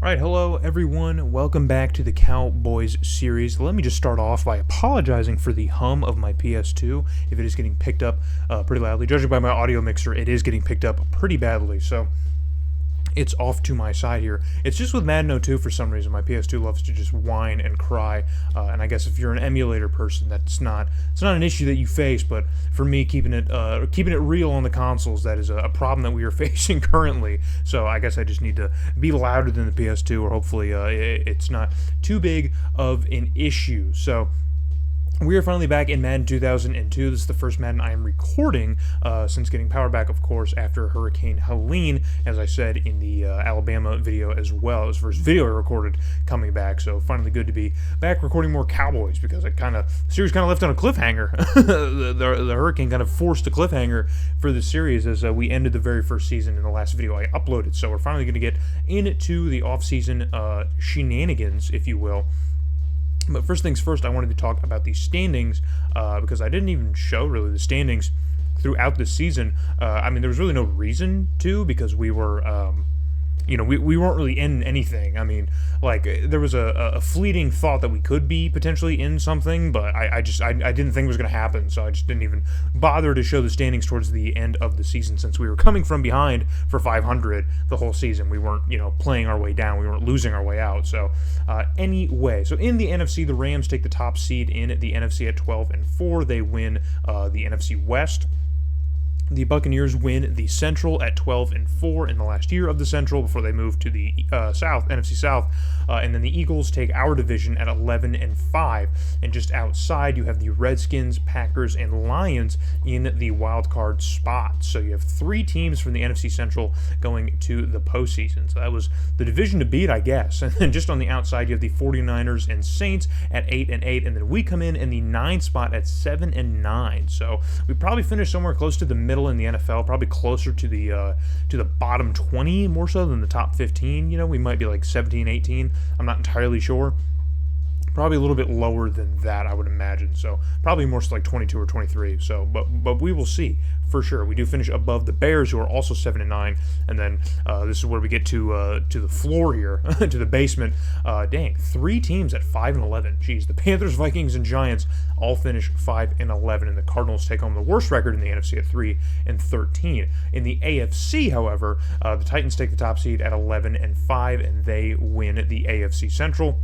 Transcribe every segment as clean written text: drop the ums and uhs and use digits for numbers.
Alright, hello everyone, welcome back to the Cowboys series. Let me just start off by apologizing for the hum of my PS2, if it is getting picked up pretty loudly. Judging by my audio mixer, it is getting picked up pretty badly, so it's off to my side here. It's just with Madden 02 for some reason. My PS2 loves to just whine and cry, and I guess if you're an emulator person, it's not an issue that you face. But for me, keeping it real on the consoles, that is a problem that we are facing currently. So I guess I just need to be louder than the PS2, or hopefully it's not too big of an issue. So we are finally back in Madden 2002. This is the first Madden I am recording since getting power back, of course, after Hurricane Helene, as I said in the Alabama video as well. It was the first video I recorded coming back, so finally good to be back recording more Cowboys, because the series kind of left on a cliffhanger. the Hurricane kind of forced a cliffhanger for the series as we ended the very first season in the last video I uploaded. So we're finally going to get into the off-season shenanigans, if you will. But first things first, I wanted to talk about the standings, because I didn't even show, really, the standings throughout the season. I mean, there was really no reason to, because we were, we weren't really in anything. I mean, like, there was a fleeting thought that we could be potentially in something, but I didn't think it was going to happen, so I just didn't even bother to show the standings towards the end of the season, since we were coming from behind for 500 the whole season. We weren't, playing our way down. We weren't losing our way out. So anyway, so in the NFC, the Rams take the top seed in the NFC at 12-4. They win the NFC West. The Buccaneers win the Central at 12-4 in the last year of the Central before they move to the NFC South, and then the Eagles take our division at 11-5. And just outside, you have the Redskins, Packers, and Lions in the wild card spot. So you have three teams from the NFC Central going to the postseason. So that was the division to beat, I guess. And then just on the outside, you have the 49ers and Saints at 8-8, and then we come in the 9th spot at 7-9. So we probably finished somewhere close to the middle in the NFL, probably closer to the bottom 20 more so than the top 15. We might be like 17, 18. I'm not entirely sure. Probably a little bit lower than that, I would imagine. So probably more so like 22 or 23. So, but we will see for sure. We do finish above the Bears, who are also 7-9, and then this is where we get to the floor here, to the basement. Dang, three teams at 5-11. Jeez, the Panthers, Vikings, and Giants all finish 5-11, and the Cardinals take home the worst record in the NFC at 3-13. In the AFC, however, the Titans take the top seed at 11-5, and they win the AFC Central.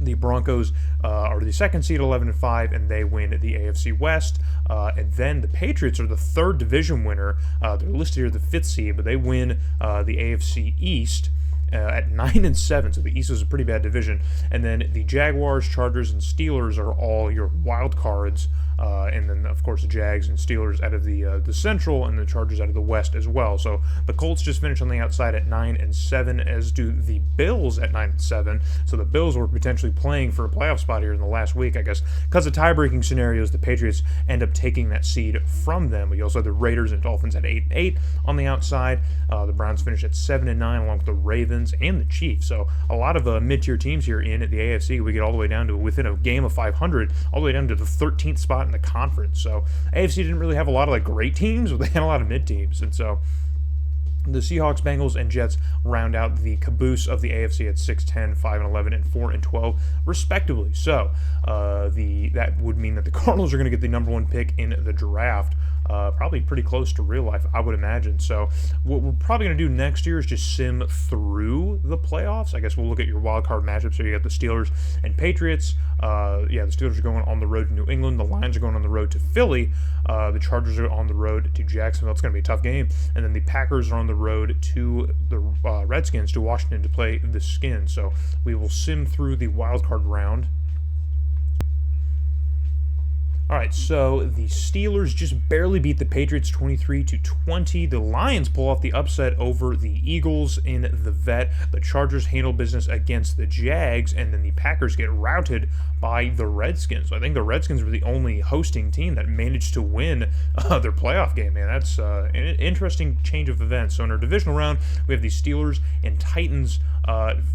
The Broncos are the second seed, 11-5, and they win the AFC West. And then the Patriots are the third division winner. They're listed here the fifth seed, but they win the AFC East at 9-7. So the East is a pretty bad division. And then the Jaguars, Chargers, and Steelers are all your wild cards. And then, of course, the Jags and Steelers out of the Central, and the Chargers out of the West as well. So the Colts just finished on the outside at 9-7, as do the Bills at 9-7. So the Bills were potentially playing for a playoff spot here in the last week, I guess. Because of tie-breaking scenarios, the Patriots end up taking that seed from them. We also have the Raiders and Dolphins at 8-8 on the outside. The Browns finish at 7-9, along with the Ravens and the Chiefs. So a lot of mid-tier teams here in the AFC. We get all the way down to within a game of 500, all the way down to the 13th spot in the conference. So AFC didn't really have a lot of great teams, but they had a lot of mid teams. And so the Seahawks, Bengals, and Jets round out the caboose of the AFC at 6-10, 5-11, and 4-12, respectively. So that would mean that the Cardinals are going to get the number one pick in the draft. Probably pretty close to real life, I would imagine. So what we're probably going to do next year is just sim through the playoffs. I guess we'll look at your wild card matchups. So you got the Steelers and Patriots. The Steelers are going on the road to New England. The Lions are going on the road to Philly. The Chargers are on the road to Jacksonville. It's going to be a tough game. And then the Packers are on the road to the Redskins, to Washington, to play the Skins. So we will sim through the wild card round. All right, so the Steelers just barely beat the Patriots 23-20. The Lions pull off the upset over the Eagles in the Vet. The Chargers handle business against the Jags, and then the Packers get routed by the Redskins. So I think the Redskins were the only hosting team that managed to win their playoff game, man. That's an interesting change of events. So in our divisional round, we have the Steelers and Titans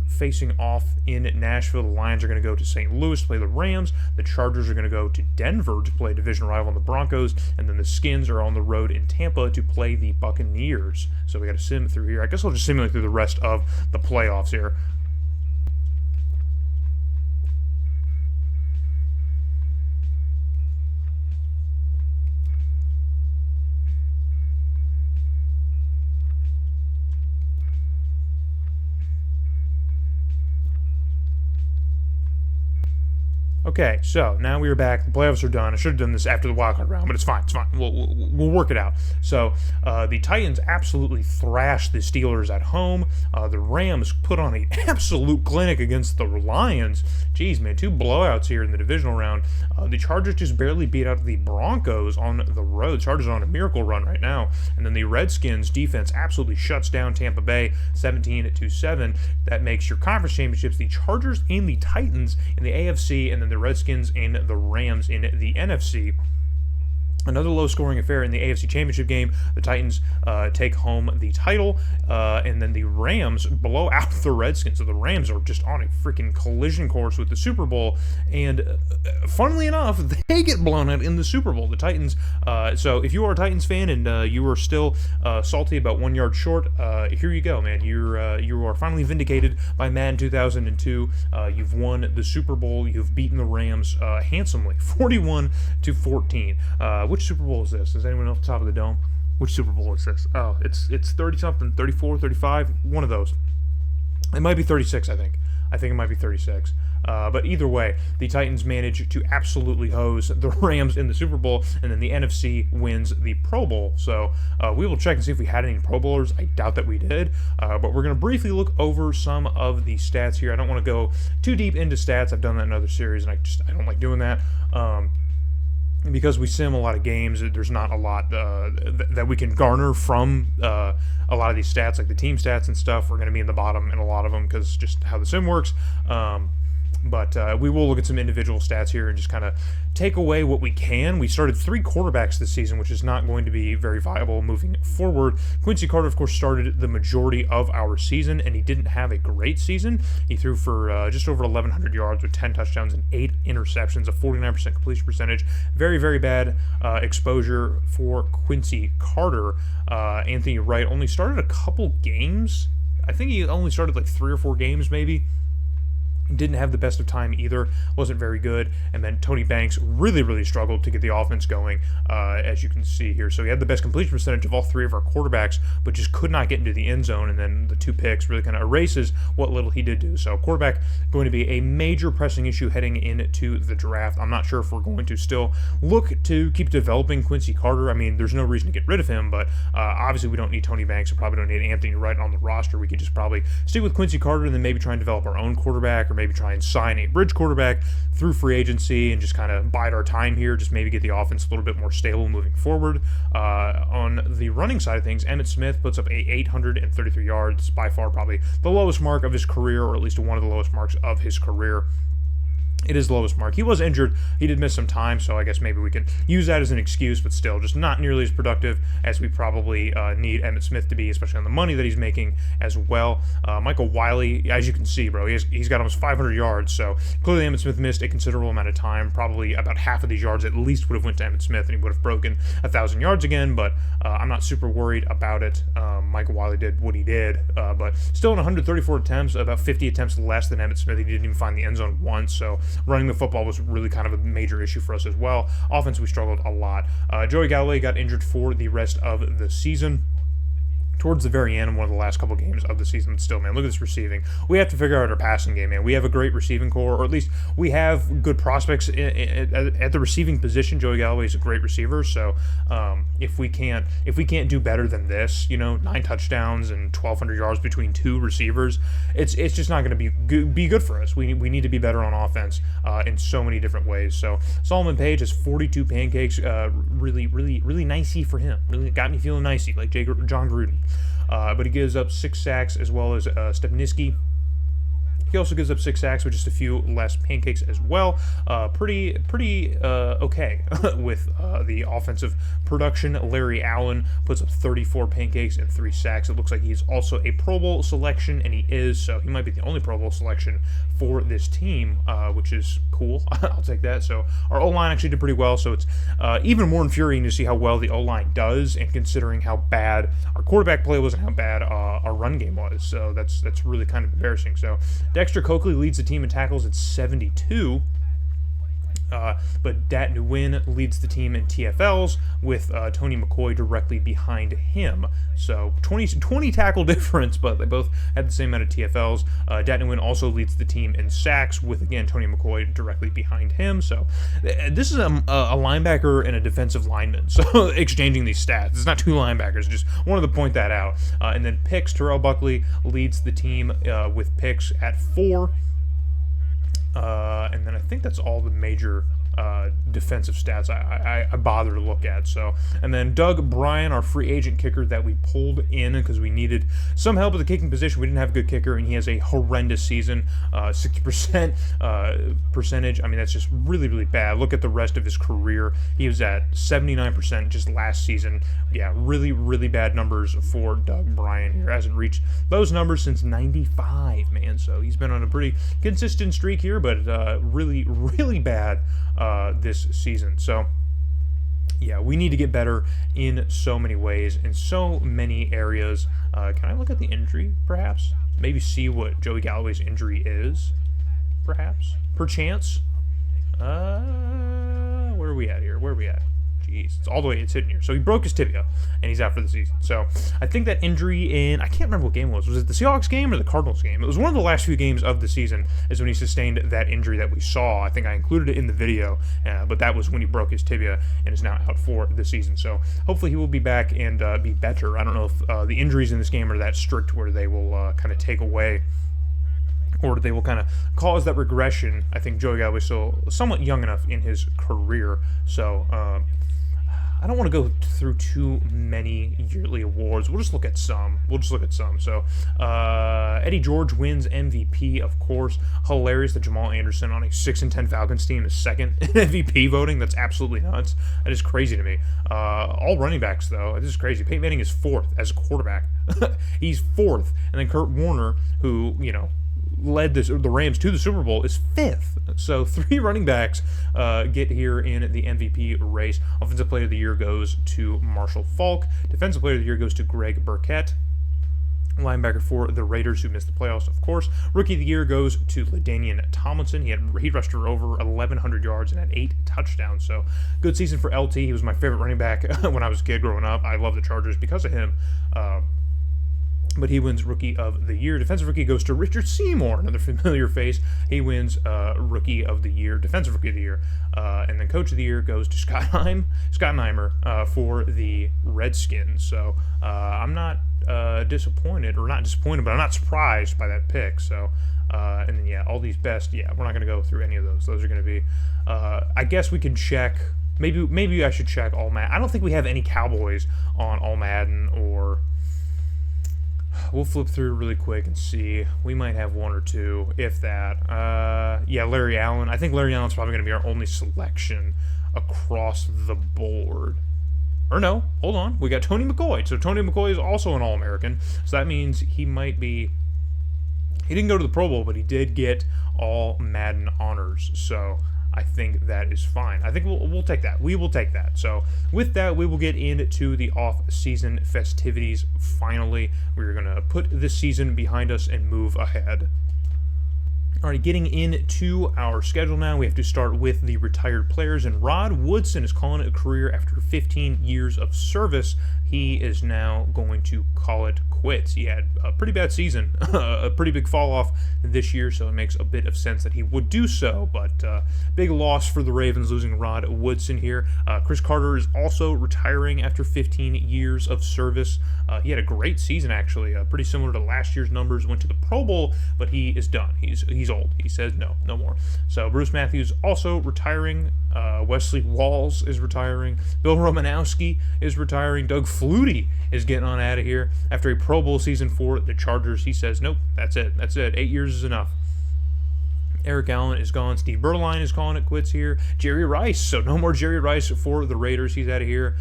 facing off in Nashville. The Lions are going to go to St. Louis to play the Rams. The Chargers are going to go to Denver to play a division rival in the Broncos. And then the Skins are on the road in Tampa to play the Buccaneers. So we got to sim through here. I guess I'll just simulate through the rest of the playoffs here. Okay, so now we are back. The playoffs are done. I should have done this after the wildcard round, but it's fine. It's fine. We'll work it out. So the Titans absolutely thrashed the Steelers at home. The Rams put on an absolute clinic against the Lions. Jeez, man, 2 blowouts here in the divisional round. The Chargers just barely beat out the Broncos on the road. Chargers are on a miracle run right now. And then the Redskins defense absolutely shuts down Tampa Bay 17-7. That makes your conference championships the Chargers and the Titans in the AFC, and then the Redskins and the Rams in the NFC. Another low-scoring affair in the AFC Championship game. The Titans take home the title, and then the Rams blow out the Redskins. So the Rams are just on a freaking collision course with the Super Bowl, and funnily enough, they get blown out in the Super Bowl. The Titans, so if you are a Titans fan and you are still salty about 1 yard short, here you go, man. You are finally vindicated by Madden 2002. You've won the Super Bowl. You've beaten the Rams handsomely, 41-14. Which Super Bowl is this? Is anyone off the top of the dome? Which Super Bowl is this? Oh, it's 30-something, 34, 35, one of those. It might be 36, I think. I think it might be 36. But either way, the Titans manage to absolutely hose the Rams in the Super Bowl, and then the NFC wins the Pro Bowl. So we will check and see if we had any Pro Bowlers. I doubt that we did, but we're going to briefly look over some of the stats here. I don't want to go too deep into stats. I've done that in other series, and I don't like doing that. Because we sim a lot of games, there's not a lot that we can garner from a lot of these stats, like the team stats and stuff. We're going to be in the bottom in a lot of them because just how the sim works. But we will look at some individual stats here and just kind of take away what we can. We started 3 quarterbacks this season, which is not going to be very viable moving forward. Quincy Carter, of course, started the majority of our season, and he didn't have a great season. He threw for just over 1,100 yards with 10 touchdowns and 8 interceptions, a 49% completion percentage. Very, very bad exposure for Quincy Carter. Anthony Wright only started a couple games. I think he only started like 3 or 4 games maybe. Didn't have the best of time either, wasn't very good. And then Tony Banks really struggled to get the offense going, as you can see here. So he had the best completion percentage of all 3 of our quarterbacks, but just could not get into the end zone. And then the 2 picks really kind of erases what little he did do. So quarterback going to be a major pressing issue heading into the draft. I'm not sure if we're going to still look to keep developing Quincy Carter. I mean, there's no reason to get rid of him, but obviously we don't need Tony Banks. We probably don't need Anthony Wright on the roster. We could just probably stick with Quincy Carter and then maybe try and develop our own quarterback, or maybe try and sign a bridge quarterback through free agency and just kind of bide our time here, just maybe get the offense a little bit more stable moving forward. On the running side of things, Emmitt Smith puts up 833 yards, by far probably the lowest mark of his career, or at least one of the lowest marks of his career. It is the lowest mark. He was injured. He did miss some time, so I guess maybe we can use that as an excuse, but still just not nearly as productive as we probably need Emmitt Smith to be, especially on the money that he's making as well. Michael Wiley, as you can see, bro, he's got almost 500 yards, so clearly Emmitt Smith missed a considerable amount of time. Probably about half of these yards at least would have went to Emmitt Smith, and he would have broken 1,000 yards again, but I'm not super worried about it. Michael Wiley did what he did, but still in 134 attempts, about 50 attempts less than Emmitt Smith. He didn't even find the end zone once, so running the football was really kind of a major issue for us as well. Offense, we struggled a lot. Joey Galloway got injured for the rest of the season. Towards the very end, one of the last couple games of the season. But still, man, look at this receiving. We have to figure out our passing game, man. We have a great receiving core, or at least we have good prospects at the receiving position. Joey Galloway is a great receiver, so if we can't do better than this, 9 touchdowns and 1,200 yards between 2 receivers, it's just not going to be good for us. We need to be better on offense in so many different ways. So Solomon Page has 42 pancakes, really nicey for him. Really got me feeling nicey, like John Gruden. But he gives up 6 sacks, as well as Stepniski He also gives up 6 sacks with just a few less pancakes as well. Pretty okay with the offensive production. Larry Allen puts up 34 pancakes and 3 sacks. It looks like he's also a Pro Bowl selection, and he is, so he might be the only Pro Bowl selection for this team, which is cool. I'll take that. So our O-line actually did pretty well, so it's even more infuriating to see how well the O-line does, and considering how bad our quarterback play was and how bad our run game was. So that's really kind of embarrassing. So Dexter Coakley leads the team in tackles at 72. But Pt.9 leads the team in TFLs with Tony McCoy directly behind him. So 20 tackle difference, but they both had the same amount of TFLs. Pt.9 also leads the team in sacks with, again, Tony McCoy directly behind him. So this is a linebacker and a defensive lineman. So exchanging these stats. It's not 2 linebackers. Just wanted to point that out. And then picks, Terrell Buckley leads the team with picks at 4. And then I think that's all the major defensive stats I bother to look at. So, and then Doug Bryan, our free agent kicker that we pulled in because we needed some help with the kicking position. We didn't have a good kicker, and he has a horrendous season, 60% percentage. I mean, that's just really, really bad. Look at the rest of his career. He was at 79% just last season. Yeah, really, really bad numbers for Doug Bryan here. Hasn't reached those numbers since 95, man. So he's been on a pretty consistent streak here, but really, really bad this season. So yeah, we need to get better in so many ways, in so many areas. Can I look at the injury, perhaps? Maybe see what Joey Galloway's injury is, perhaps? Perchance? Where are we at here? Where are we at? Jeez, it's all the way, it's hitting here. So he broke his tibia, and he's out for the season. So I think that injury in, I can't remember what game it was. Was it the Seahawks game or the Cardinals game? It was one of the last few games of the season is when he sustained that injury that we saw. I think I included it in the video, but that was when he broke his tibia and is now out for the season. So hopefully he will be back and be better. I don't know if the injuries in this game are that strict where they will kind of take away, or they will kind of cause that regression. I think Joey Galloway's still somewhat young enough in his career. So I don't want to go through too many yearly awards. We'll just look at some. So Eddie George wins MVP, of course. Hilarious that Jamal Anderson on a 6-10 Falcons team is second in MVP voting. That's absolutely nuts. That is crazy to me. All running backs, though, this is crazy. Peyton Manning is 4th as a quarterback. He's 4th. And then Kurt Warner, who, led the Rams to the Super Bowl, is 5th. So 3 running backs get here in the MVP race. Offensive Player of the Year goes to Marshall Faulk. Defensive Player of the Year goes to Greg Burkett. Linebacker for the Raiders, who missed the playoffs, of course. Rookie of the Year goes to LaDainian Tomlinson. He rushed for over 1,100 yards and had 8 touchdowns. So good season for LT. He was my favorite running back when I was a kid growing up. I love the Chargers because of him. But he wins Rookie of the Year. Defensive Rookie goes to Richard Seymour, another familiar face. He wins Rookie of the Year, Defensive Rookie of the Year. And then Coach of the Year goes to Scott Nimer for the Redskins. So I'm not disappointed, or not disappointed, but I'm not surprised by that pick. So, and then, yeah, all these best, yeah, we're not going to go through any of those. Those are going to be, I guess we can check, maybe I should check All Madden. I don't think we have any Cowboys on All Madden, or we'll flip through really quick and see. We might have 1 or 2, if that. Yeah, Larry Allen. I think Larry Allen's probably going to be our only selection across the board. Or no, hold on. We got Tony McCoy. So Tony McCoy is also an All-American. So that means he might be... He didn't go to the Pro Bowl, but he did get all Madden honors. So I think that is fine. I think we'll take that. We will take that. So with that, we will get into the off-season festivities. Finally, we're going to put this season behind us and move ahead. Alright, getting into our schedule now, we have to start with the retired players, and Rod Woodson is calling it a career after 15 years of service. He is now going to call it quits. He had a pretty bad season, a pretty big fall off this year, so it makes a bit of sense that he would do so, but big loss for the Ravens losing Rod Woodson here. Chris Carter is also retiring after 15 years of service. He had a great season, actually, pretty similar to last year's numbers. Went to the Pro Bowl, but he is done. He's old. He says no more. So Bruce Matthews also retiring. Wesley Walls is retiring. Bill Romanowski is retiring. Doug Flutie is getting on out of here after a Pro Bowl season for the Chargers. He says, nope, that's it. 8 years is enough. Eric Allen is gone. Steve Berline is calling it quits here. Jerry Rice. So no more Jerry Rice for the Raiders. He's out of here.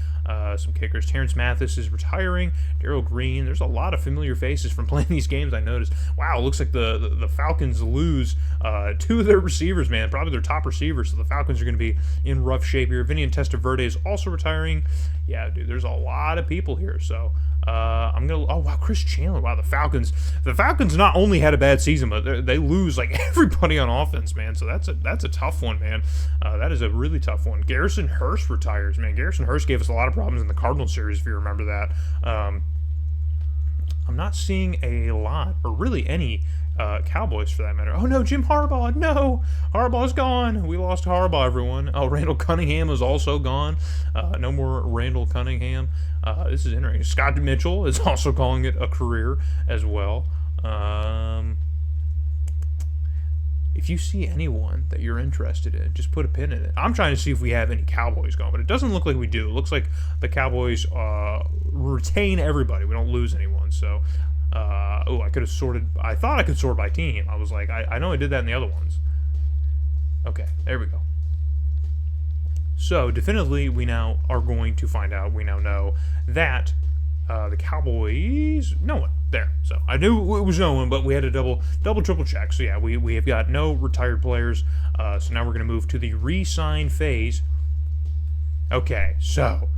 Some kickers. Terrence Mathis is retiring. Darryl Green. There's a lot of familiar faces from playing these games, I noticed. Wow, looks like the Falcons lose two of their receivers, man. Probably their top receivers. So the Falcons are going to be in rough shape here. Vinny Testaverde is also retiring. Yeah, dude, there's a lot of people here. So I'm going to... Oh, wow, Chris Chandler. Wow, the Falcons. The Falcons not only had a bad season, but they lose like everybody on offense, man. So that's a tough one, man. That is a really tough one. Garrison Hurst retires, man. Garrison Hurst gave us a lot of problems in the Cardinals series, if you remember that. I'm not seeing a lot, or really any, Cowboys for that matter. Oh no, Jim Harbaugh. No, Harbaugh's gone. We lost Harbaugh, everyone. Oh, Randall Cunningham is also gone. No more Randall Cunningham. This is interesting. Scott Mitchell is also calling it a career as well. If you see anyone that you're interested in, just put a pin in it. I'm trying to see if we have any Cowboys going, but it doesn't look like we do. It looks like the Cowboys retain everybody. We don't lose anyone. So, I could have sorted. I thought I could sort by team. I was like, I know I did that in the other ones. Okay, there we go. So, definitively, we now are going to find out. We now know that the Cowboys, no one there. So I knew it was no one, but we had to double, triple check. So yeah, we have got no retired players. So now we're going to move to the re-sign phase. Okay, so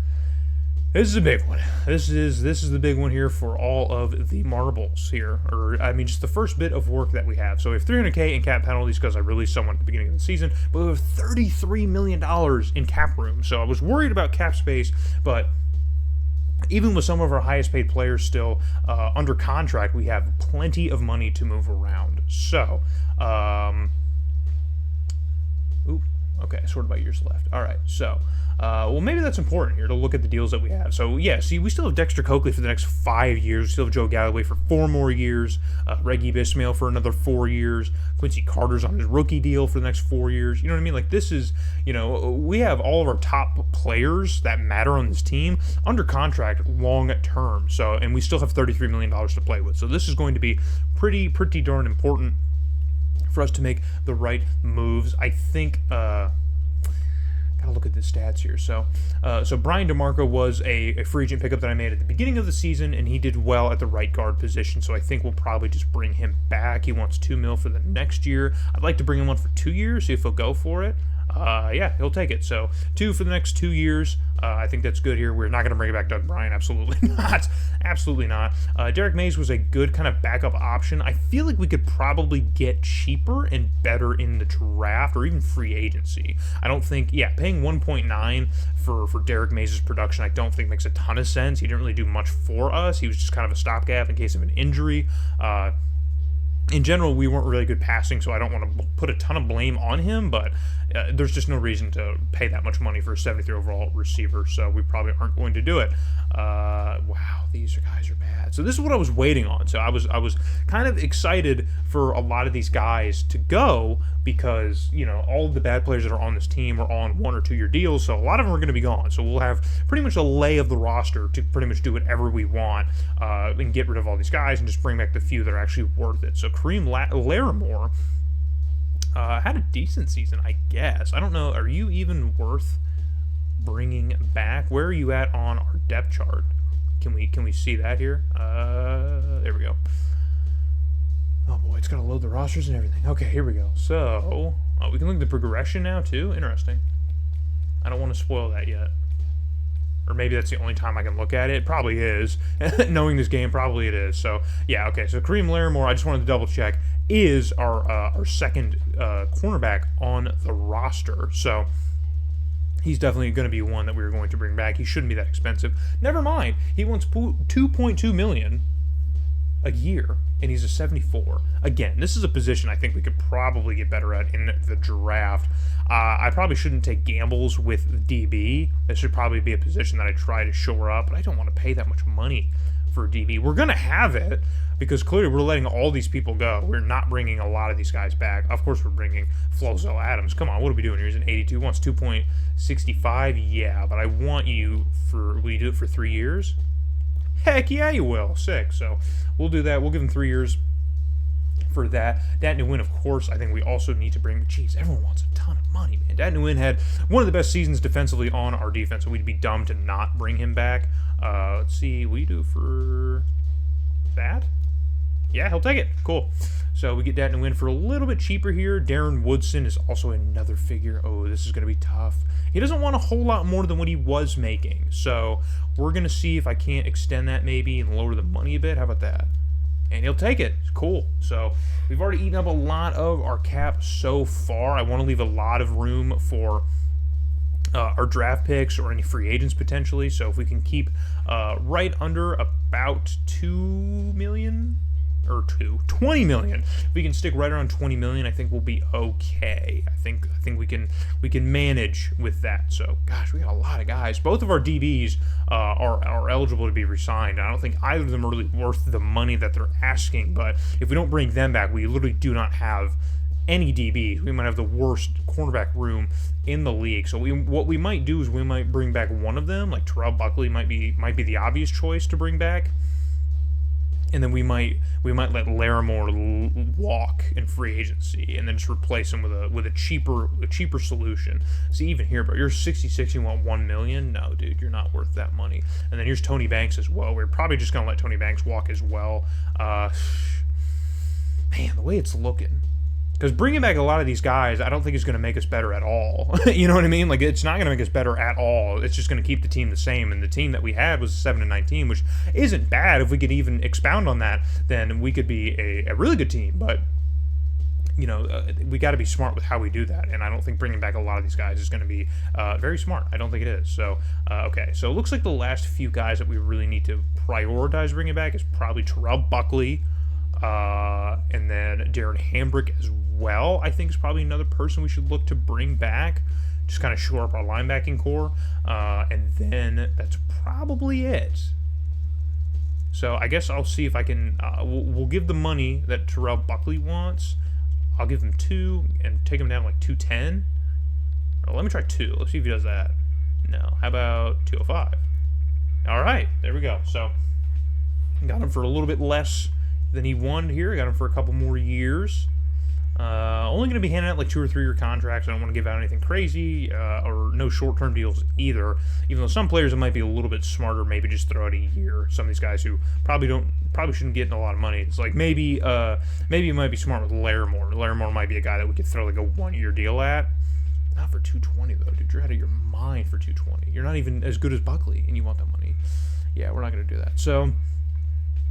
this is a big one. This is the big one here for all of the marbles here, or I mean, just the first bit of work that we have. So we have $300K in cap penalties because I released someone at the beginning of the season, but we have $33 million in cap room. So I was worried about cap space, but even with some of our highest paid players still under contract, we have plenty of money to move around. So, okay, sorted by years left. All right, so, well, maybe that's important here to look at the deals that we have. So, yeah, see, we still have Dexter Coakley for the next 5 years. We still have Joe Galloway for 4 more years. Reggie Bismail for another 4 years. Quincy Carter's on his rookie deal for the next 4 years. You know what I mean? Like, this is, you know, we have all of our top players that matter on this team under contract long term. So, and we still have $33 million to play with. So this is going to be pretty darn important for us to make the right moves. I think, gotta look at the stats here. So Brian DeMarco was a free agent pickup that I made at the beginning of the season, and he did well at the right guard position. So I think we'll probably just bring him back. He wants $2 million for the next year. I'd like to bring him on for 2 years, see if he'll go for it. Yeah, he'll take it. So 2 for the next 2 years. I think that's good here. We're not going to bring back Doug Bryan. Absolutely not. Absolutely not. Derek Mays was a good kind of backup option. I feel like we could probably get cheaper and better in the draft or even free agency. I don't think, paying 1.9 for Derek Mays' production, I don't think makes a ton of sense. He didn't really do much for us. He was just kind of a stopgap in case of an injury. In general, we weren't really good passing, so I don't want to put a ton of blame on him, but there's just no reason to pay that much money for a 73 overall receiver, so we probably aren't going to do it. Wow, these guys are bad. So this is what I was waiting on. So I was kind of excited for a lot of these guys to go because, you know, all of the bad players that are on this team are on 1 or 2 year deals, so a lot of them are going to be gone. So we'll have pretty much a lay of the roster to pretty much do whatever we want and get rid of all these guys and just bring back the few that are actually worth it. So Kareem Larimore had a decent season, I guess. I don't know. Are you even worth bringing back? Where are you at on our depth chart? Can we see that here? There we go. Oh boy, it's got to load the rosters and everything. Okay, here we go. So, we can look at the progression now too. Interesting. I don't want to spoil that yet. Or maybe that's the only time I can look at it. It probably is. Knowing this game, probably it is. So, yeah, okay. So, Kareem Larimore, I just wanted to double check, is our second cornerback on the roster. So, he's definitely going to be one that we're going to bring back. He shouldn't be that expensive. Never mind. He wants $2.2 million a year, and he's a 74. Again, this is a position I think we could probably get better at in the draft. I probably shouldn't take gambles with DB. This should probably be a position that I try to shore up, but I don't want to pay that much money for DB. We're going to have it because clearly we're letting all these people go. We're not bringing a lot of these guys back. Of course, we're bringing Flozo Adams. Come on, what are we doing here? He's an 82, wants 2.65. Yeah, but I want you for, will you do it for 3 years? Heck yeah, you will. Sick. So we'll do that. We'll give him 3 years for that. Dat Nguyen, of course, I think we also need to bring... Jeez, everyone wants a ton of money, man. Dat Nguyen had one of the best seasons defensively on our defense, so we'd be dumb to not bring him back. Let's see, what do you do for that? Yeah, he'll take it. Cool. So we get Dat Nguyen for a little bit cheaper here. Darren Woodson is also another figure. Oh, this is going to be tough. He doesn't want a whole lot more than what he was making. So we're going to see if I can't extend that maybe and lower the money a bit. How about that? And he'll take it. Cool. So we've already eaten up a lot of our cap so far. I want to leave a lot of room for our draft picks or any free agents potentially. So if we can keep right under about 2 million... or 20 million. If we can stick right around 20 million, I think we'll be okay. I think we can manage with that. So, gosh, we got a lot of guys. Both of our DBs are eligible to be re-signed. I don't think either of them are really worth the money that they're asking. But if we don't bring them back, we literally do not have any DBs. We might have the worst cornerback room in the league. So what we might do is we might bring back one of them. Like Terrell Buckley might be the obvious choice to bring back. And then we might let Larimore walk in free agency, and then just replace him with a cheaper solution. See, even here, bro, you're 66. You want 1 million? No, dude, you're not worth that money. And then here's Tony Banks as well. We're probably just gonna let Tony Banks walk as well. Man, the way it's looking. Because bringing back a lot of these guys, I don't think is going to make us better at all. You know what I mean? Like, it's not going to make us better at all. It's just going to keep the team the same. And the team that we had was 7-19, which isn't bad. If we could even expound on that, then we could be a really good team. But, you know, we got to be smart with how we do that. And I don't think bringing back a lot of these guys is going to be very smart. I don't think it is. So, okay. So it looks like the last few guys that we really need to prioritize bringing back is probably Terrell Buckley. And then Darren Hambrick as well, I think, is probably another person we should look to bring back. Just kind of shore up our linebacking core. And then that's probably it. So I guess I'll see if I can... we'll give the money that Terrell Buckley wants. I'll give him 2 and take him down to like 210. Or let me try 2. Let's see if he does that. No. How about 205? All right. There we go. So got him for a little bit less than he wanted here. I got him for a couple more years. Only going to be handing out like 2 or 3 year contracts. I don't want to give out anything crazy or no short-term deals either. Even though some players it might be a little bit smarter, maybe just throw out a year. Some of these guys who probably shouldn't get a lot of money. It's like maybe it might be smart with Larimore. Larimore might be a guy that we could throw like a 1-year deal at. Not for 220 though, dude. You're out of your mind for 220. You're not even as good as Buckley, and you want that money. Yeah, we're not going to do that. So.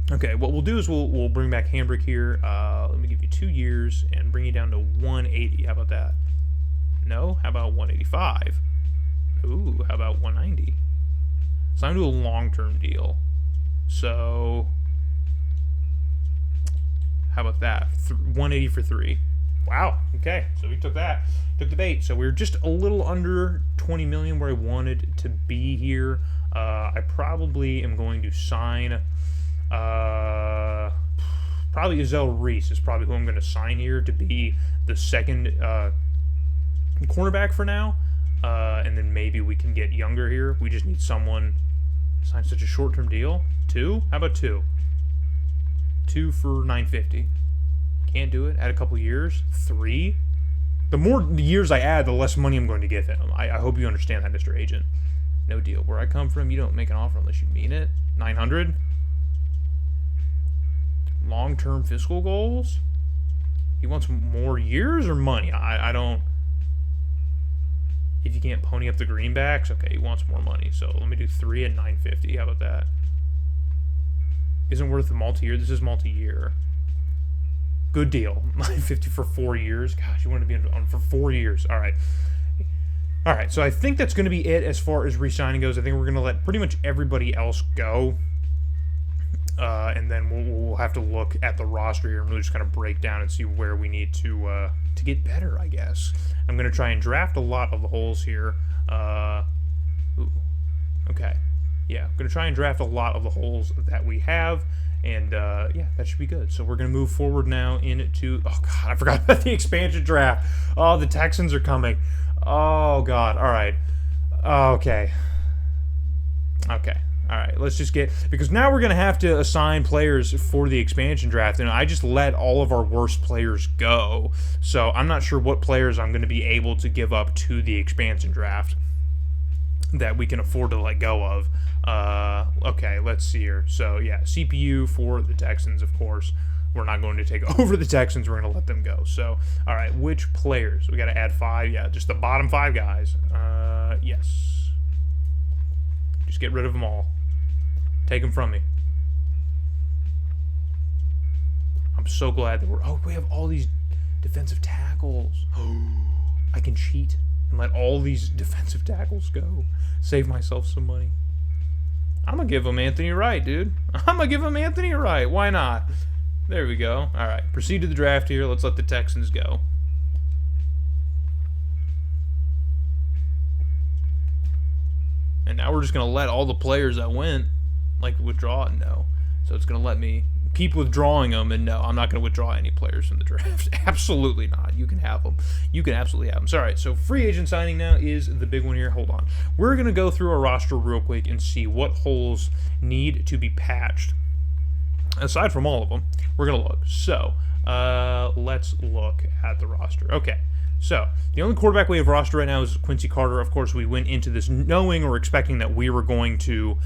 Okay, what we'll do is we'll bring back Hambrick here. Let me give you 2 years and bring you down to 180. How about that? No? How about 185? Ooh, how about 190? So I'm going to do a long-term deal. So, how about that? 180 for 3. Wow, okay, so we took that. Took the bait. So we were just a little under 20 million where I wanted to be here. I probably am going to sign... probably Ezell Reese is probably who I'm going to sign here to be the second cornerback for now, and then maybe we can get younger here. We just need someone to sign such a short-term deal. 2? How about 2? 2 for 950. Can't do it. Add a couple years. 3? The more years I add, the less money I'm going to give him. I hope you understand that, Mr. Agent. No deal. Where I come from, you don't make an offer unless you mean it. 900? Long-term fiscal goals? He wants more years or money? I don't... If you can't pony up the greenbacks, okay, he wants more money. So let me do 3 at 950. How about that? Isn't worth the multi-year. This is multi-year. Good deal. 950 for 4 years. Gosh, you want to be on for 4 years. All right. All right, so I think that's going to be it as far as re-signing goes. I think we're going to let pretty much everybody else go. And then we'll have to look at the roster here and really just kind of break down and see where we need to get better, I guess. I'm going to try and draft a lot of the holes here. Ooh, okay. Yeah, I'm going to try and draft a lot of the holes that we have. And, yeah, that should be good. So we're going to move forward now into... Oh, God, I forgot about the expansion draft. Oh, the Texans are coming. Oh, God. All right. Okay. Okay. All right, let's just get, because now we're going to have to assign players for the expansion draft, and I just let all of our worst players go. So I'm not sure what players I'm going to be able to give up to the expansion draft that we can afford to let go of. Okay, let's see here. So, yeah, CPU for the Texans, of course. We're not going to take over the Texans. We're going to let them go. So, all right, which players? We got to add 5. Yeah, just the bottom 5 guys. Yes. Just get rid of them all. Take them from me. I'm so glad that we have all these defensive tackles. I can cheat and let all these defensive tackles go. Save myself some money. I'm going to give him Anthony Wright, dude. I'm going to give him Anthony Wright. Why not? There we go. All right. Proceed to the draft here. Let's let the Texans go. And now we're just going to let all the players that went, like, withdraw. No. So it's going to let me keep withdrawing them, and no, I'm not going to withdraw any players from the draft. Absolutely not. You can have them. You can absolutely have them. So, all right, so free agent signing now is the big one here. Hold on. We're going to go through our roster real quick and see what holes need to be patched. Aside from all of them, we're going to look. So, let's look at the roster. Okay. So, the only quarterback we have roster right now is Quincy Carter. Of course, we went into this knowing or expecting that we were going to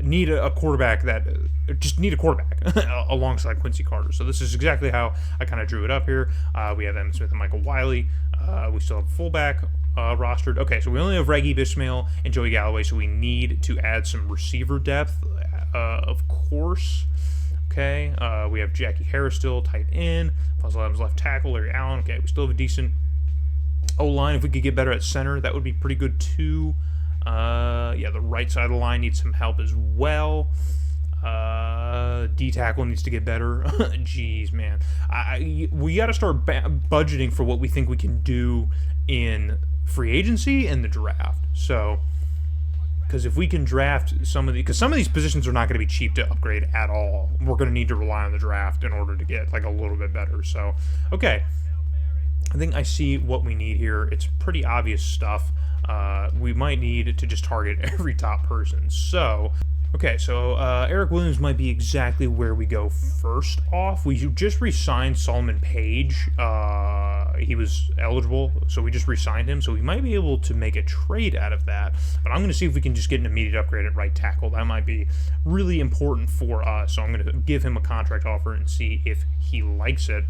need a quarterback alongside Quincy Carter. So, this is exactly how I kind of drew it up here. We have Emmitt Smith and Michael Wiley. We still have fullback rostered. Okay, so we only have Reggie Bismail and Joey Galloway, so we need to add some receiver depth, of course. Okay, we have Jackie Harris still, tight end. Fazal Adams left tackle, Larry Allen. Okay, we still have a decent O-line. If we could get better at center, that would be pretty good too. Yeah, the right side of the line needs some help as well. D-tackle needs to get better. Jeez, man. We got to start budgeting for what we think we can do in free agency and the draft. So, because if we can draft some of these positions are not going to be cheap to upgrade at all. We're going to need to rely on the draft in order to get like a little bit better. So, okay. I think I see what we need here. It's pretty obvious stuff. We might need to just target every top person. So, okay, so Eric Williams might be exactly where we go first off. We just re-signed Solomon Page. He was eligible, so we just re-signed him. So we might be able to make a trade out of that. But I'm going to see if we can just get an immediate upgrade at right tackle. That might be really important for us. So I'm going to give him a contract offer and see if he likes it.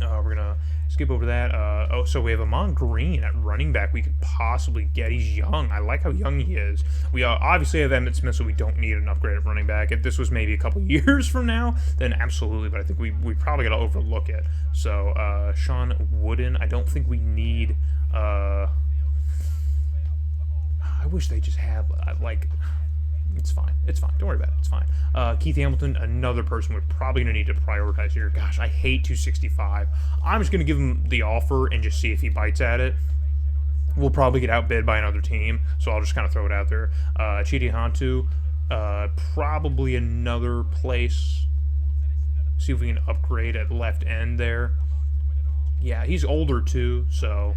We're going to skip over that. So we have Amon Green at running back we could possibly get. He's young. I like how young he is. We obviously have Emmitt Smith, so we don't need an upgrade at running back. If this was maybe a couple years from now, then absolutely, but I think we probably got to overlook it. So Sean Wooden, I don't think we need... I wish they just had, like... It's fine. It's fine. Don't worry about it. It's fine. Keith Hamilton, another person we're probably going to need to prioritize here. Gosh, I hate 265. I'm just going to give him the offer and just see if he bites at it. We'll probably get outbid by another team, so I'll just kind of throw it out there. Chidi Hantu, probably another place. See if we can upgrade at left end there. Yeah, he's older too, so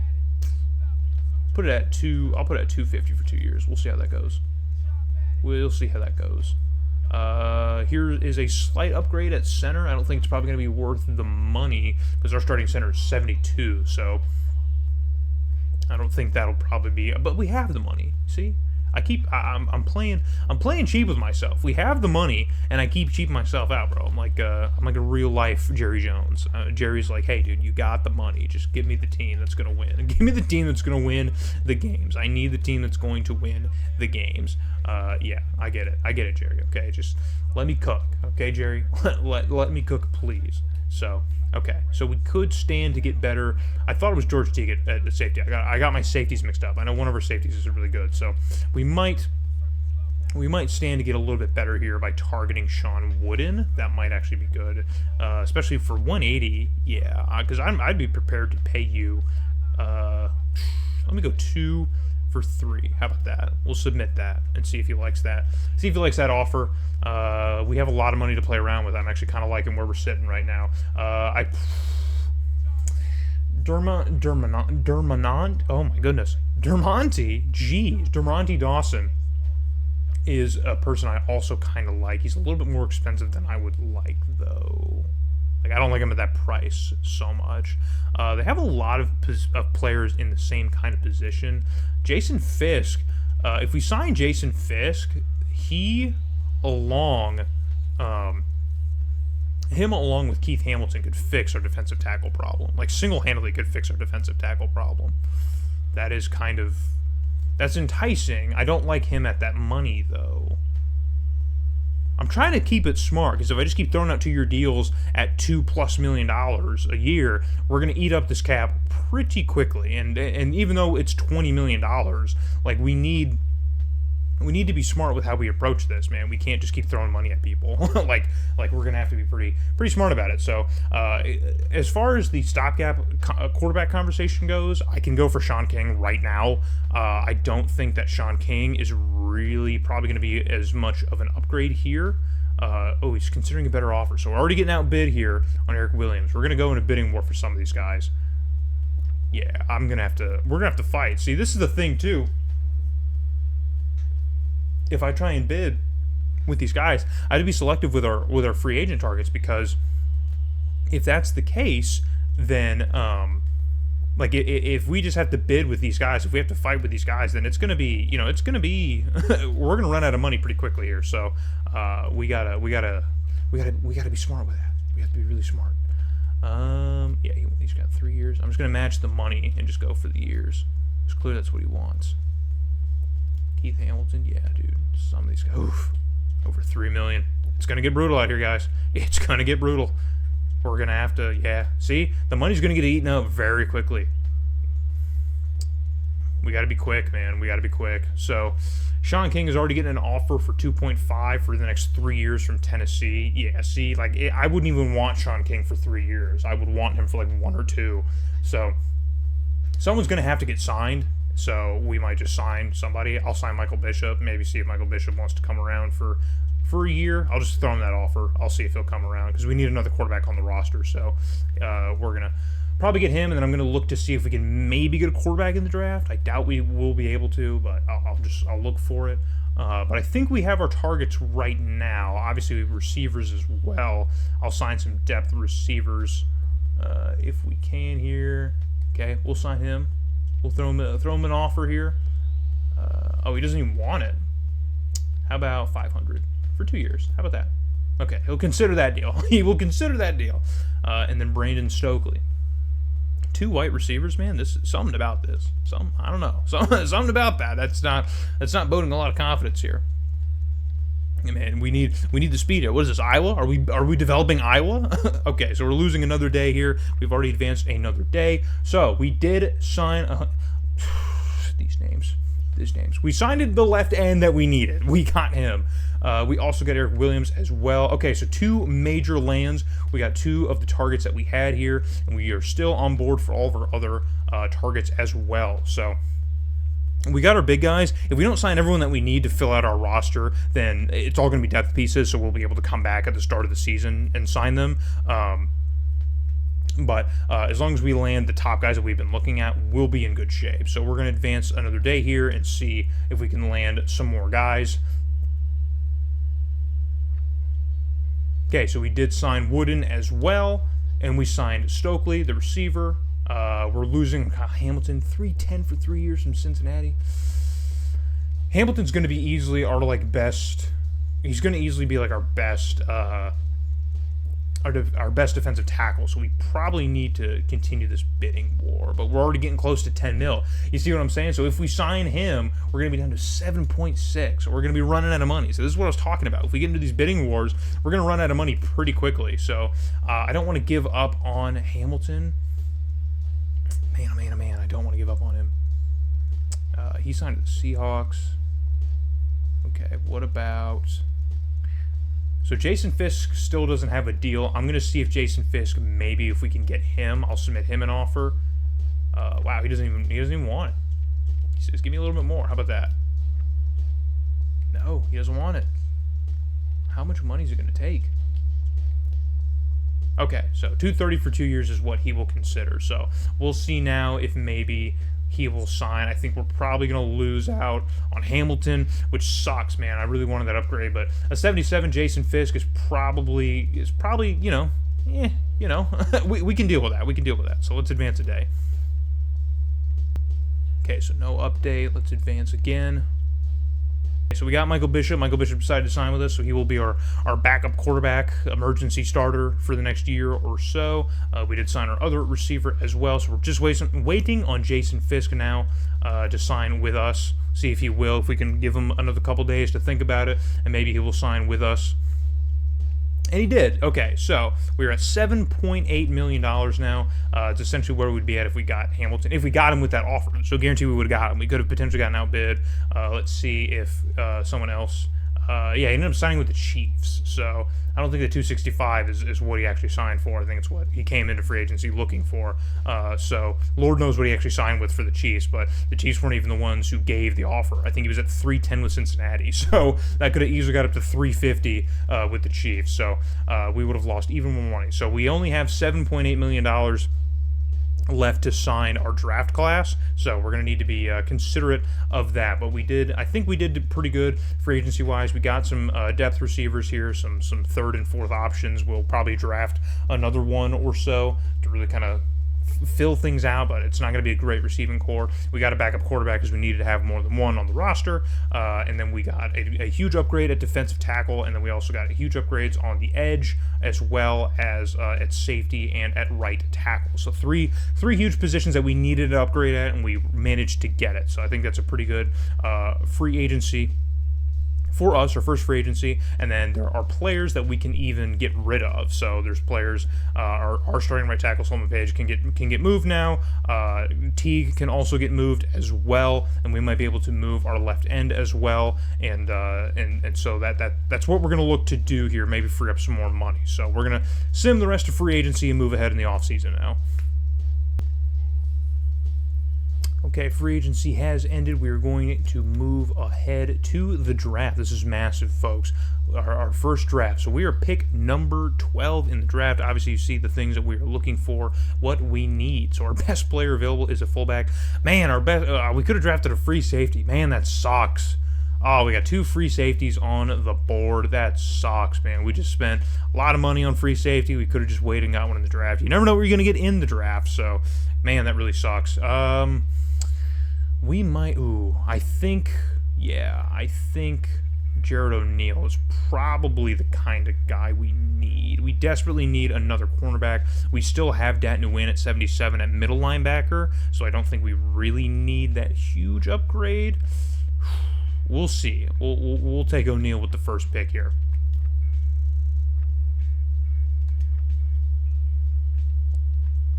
put it at 2. I'll put it at 250 for 2 years. We'll see how that goes. We'll see how that goes. Here is a slight upgrade at center. I don't think it's probably going to be worth the money because our starting center is 72. So I don't think that'll probably be. But we have the money. See, I'm playing cheap with myself. We have the money, and I keep cheaping myself out, bro. I'm like a real life Jerry Jones. Jerry's like, hey, dude, you got the money. Just give me the team that's gonna win. Give me the team that's gonna win the games. I need the team that's going to win the games. Yeah, I get it, Jerry. Okay, just let me cook. Okay, Jerry, let me cook, please. So, okay, so we could stand to get better. I thought it was George Teague at the safety. I got my safeties mixed up. I know one of our safeties is really good, so we might stand to get a little bit better here by targeting Sean Wooden. That might actually be good, especially for 180. Yeah, because I'd be prepared to pay you. Let me go 2 for 3. How about that? We'll submit that and see if he likes that. See if he likes that offer. We have a lot of money to play around with. I'm actually kind of liking where we're sitting right now. Dermonant. Oh my goodness. Dermonti. Jeez. Dermonti Dawson is a person I also kind of like. He's a little bit more expensive than I would like, though. Like, I don't like him at that price so much. They have a lot of players in the same kind of position. Jason Fisk, if we sign Jason Fisk, him along with Keith Hamilton could fix our defensive tackle problem. Like, single-handedly could fix our defensive tackle problem. That is kind of... That's enticing. I don't like him at that money, though. I'm trying to keep it smart, because if I just keep throwing out 2-year deals at $2+ million a year, we're going to eat up this cap pretty quickly. And even though it's $20 million, like, we need to be smart with how we approach this, man. We can't just keep throwing money at people. like we're gonna have to be pretty smart about it. So as far as the stopgap quarterback conversation goes, I can go for Sean King right now. I don't think that Sean King is really probably going to be as much of an upgrade here. He's considering a better offer, so we're already getting outbid here on Eric Williams. We're gonna go in a bidding war for some of these guys. Yeah, we're gonna have to fight. See, this is the thing too. If I try and bid with these guys, I have to be selective with our free agent targets, because if that's the case, then like if we just have to bid with these guys, if we have to fight with these guys, then it's gonna be we're gonna run out of money pretty quickly here. So we gotta be smart with that. We have to be really smart. Yeah, he's got 3 years. I'm just gonna match the money and just go for the years. It's clear that's what he wants. Keith Hamilton, yeah, dude. Some of these guys, over $3 million. It's gonna get brutal out here, guys. It's gonna get brutal. We're gonna have to, yeah. See, the money's gonna get eaten up very quickly. We gotta be quick, man. We gotta be quick. So, Sean King is already getting an offer for 2.5 for the next 3 years from Tennessee. Yeah, see, like I wouldn't even want Sean King for 3 years. I would want him for like 1 or 2. So, someone's gonna have to get signed. So we might just sign somebody. I'll sign Michael Bishop. Maybe see if Michael Bishop wants to come around for a year. I'll just throw him that offer. I'll see if he'll come around, because we need another quarterback on the roster. So we're going to probably get him, and then I'm going to look to see if we can maybe get a quarterback in the draft. I doubt we will be able to, but I'll look for it. But I think we have our targets right now. Obviously, we have receivers as well. I'll sign some depth receivers if we can here. Okay, we'll sign him. We'll throw him an offer here. He doesn't even want it. How about 500 for 2 years? How about that? Okay, he'll consider that deal. He will consider that deal. And then Brandon Stokely. 2 white receivers, man. This is something about this. I don't know. Something about that. That's not boding a lot of confidence here. Man, we need the speed here. What is this, Iowa? Are we developing Iowa? Okay, so we're losing another day here. We've already advanced another day. So we did sign these names. We signed the left end that we needed. We got him. We also got Eric Williams as well. Okay, so 2 major lands. We got 2 of the targets that we had here, and we are still on board for all of our other targets as well. So we got our big guys. If we don't sign everyone that we need to fill out our roster, then it's all going to be depth pieces, so we'll be able to come back at the start of the season and sign them. But as long as we land the top guys that we've been looking at, we'll be in good shape. So we're going to advance another day here and see if we can land some more guys. Okay, so we did sign Wooden as well, and we signed Stokely, the receiver. We're losing Hamilton, $310 for 3 years from Cincinnati. Hamilton's going to be easily our best. He's going to easily be like our best defensive tackle. So we probably need to continue this bidding war. But we're already getting close to 10 mil. You see what I'm saying? So if we sign him, we're going to be down to 7.6. So we're going to be running out of money. So this is what I was talking about. If we get into these bidding wars, we're going to run out of money pretty quickly. So I don't want to give up on Hamilton. Man, I don't want to give up on him. He signed with the Seahawks. Okay, what about... So Jason Fisk still doesn't have a deal. I'm going to see if Jason Fisk, maybe if we can get him, I'll submit him an offer. Wow, he doesn't even want it. He says, give me a little bit more. How about that? No, he doesn't want it. How much money is it going to take? Okay, so $230 for 2 years is what he will consider. So we'll see now if maybe he will sign. I think we're probably going to lose out on Hamilton, which sucks, man. I really wanted that upgrade, but a 77 Jason Fisk is probably you know, we can deal with that. We can deal with that. So let's advance a day. Okay, so no update. Let's advance again. So we got Michael Bishop. Michael Bishop decided to sign with us, so he will be our backup quarterback, emergency starter for the next year or so. We did sign our other receiver as well, so we're just waiting on Jason Fisk now to sign with us. See if he will, if we can give him another couple days to think about it, and maybe he will sign with us. And he did. Okay, so we're at $7.8 million now. It's essentially where we'd be at if we got Hamilton. If we got him with that offer. So guarantee we would have got him. We could have potentially gotten outbid. Let's see if someone else... yeah, he ended up signing with the Chiefs. So I don't think the 265 is what he actually signed for. I think it's what he came into free agency looking for. So Lord knows what he actually signed with for the Chiefs, but the Chiefs weren't even the ones who gave the offer. I think he was at 310 with Cincinnati, so that could have easily got up to 350 with the Chiefs. So we would have lost even more money. So we only have $7.8 million left to sign our draft class, so we're going to need to be considerate of that. But I think we did pretty good free agency wise. We got some depth receivers here, some third and fourth options. We'll probably draft another one or so to really kind of fill things out, but it's not going to be a great receiving core. We got a backup quarterback because we needed to have more than one on the roster, and then we got a huge upgrade at defensive tackle, and then we also got huge upgrades on the edge as well as at safety and at right tackle. So three huge positions that we needed to upgrade at, and we managed to get it. So I think that's a pretty good free agency for us, our first free agency. And then there are players that we can even get rid of. So there's players, our starting right tackle, Solomon Page, can get moved now. Teague can also get moved as well, and we might be able to move our left end as well. And so that's what we're going to look to do here, maybe free up some more money. So we're going to sim the rest of free agency and move ahead in the offseason now. Okay, free agency has ended. We are going to move ahead to the draft. This is massive, folks. Our first draft. So we are pick number 12 in the draft. Obviously, you see the things that we are looking for, what we need. So our best player available is a fullback. Man, our best. We could have drafted a free safety. Man, that sucks. Oh, we got 2 free safeties on the board. That sucks, man. We just spent a lot of money on free safety. We could have just waited and got one in the draft. You never know where you're going to get in the draft. So, man, that really sucks. We might, I think Jared O'Neal is probably the kind of guy we need. We desperately need another cornerback. We still have Dat Nguyen at 77 at middle linebacker, so I don't think we really need that huge upgrade. We'll see. We'll take O'Neal with the first pick here.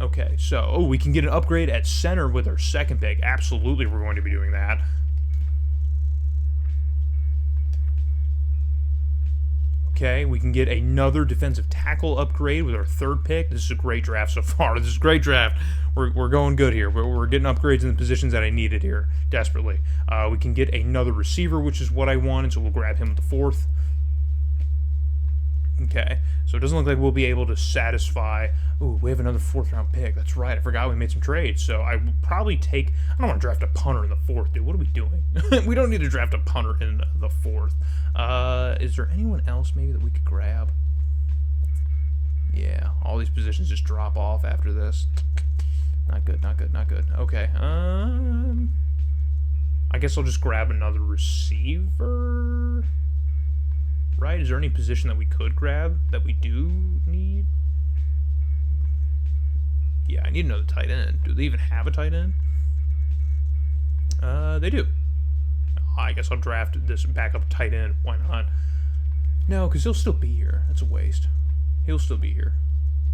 Okay, so, we can get an upgrade at center with our second pick. Absolutely, we're going to be doing that. Okay, we can get another defensive tackle upgrade with our third pick. This is a great draft so far. This is a great draft. We're going good here. We're getting upgrades in the positions that I needed here, desperately. We can get another receiver, which is what I wanted, so we'll grab him with the fourth. Okay, so it doesn't look like we'll be able to satisfy... Ooh, we have another 4th-round pick. That's right. I forgot we made some trades. So I will probably take... I don't want to draft a punter in the 4th, dude. What are we doing? We don't need to draft a punter in the 4th. Is there anyone else maybe that we could grab? Yeah, all these positions just drop off after this. Not good, not good, not good. Okay, I guess I'll just grab another receiver... Right? Is there any position that we could grab that we do need? Yeah, I need another tight end. Do they even have a tight end? They do. I guess I'll draft this backup tight end. Why not? No, because he'll still be here. That's a waste. He'll still be here.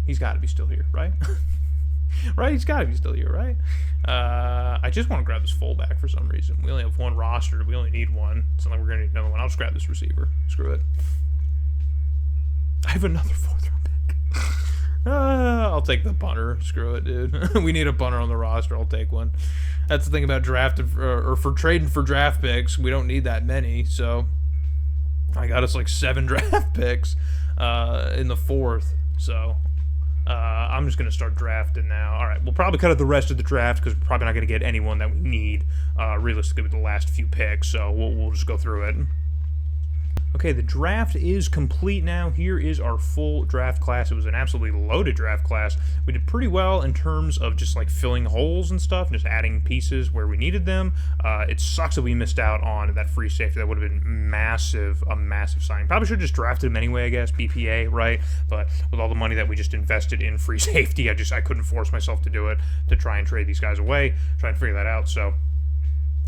He's got to be still here, right? Right? He's got to be still here, right? I just want to grab this fullback for some reason. We only have one roster. We only need one. It's not like we're going to need another one. I'll just grab this receiver. Screw it. I have another 4th-round pick. I'll take the punter. Screw it, dude. We need a punter on the roster. I'll take one. That's the thing about drafting or for trading for draft picks. We don't need that many, so I got us like 7 draft picks in the 4th. So I'm just going to start drafting now. All right, we'll probably cut out the rest of the draft because we're probably not going to get anyone that we need realistically with the last few picks, so we'll just go through it. Okay, the draft is complete now. Here is our full draft class. It was an absolutely loaded draft class. We did pretty well in terms of just like filling holes and stuff, just adding pieces where we needed them. It sucks that we missed out on that free safety. That would have been a massive signing. Probably should have just drafted him anyway, I guess, BPA, right? But with all the money that we just invested in free safety, I couldn't force myself to do it, to try and trade these guys away, try and figure that out. So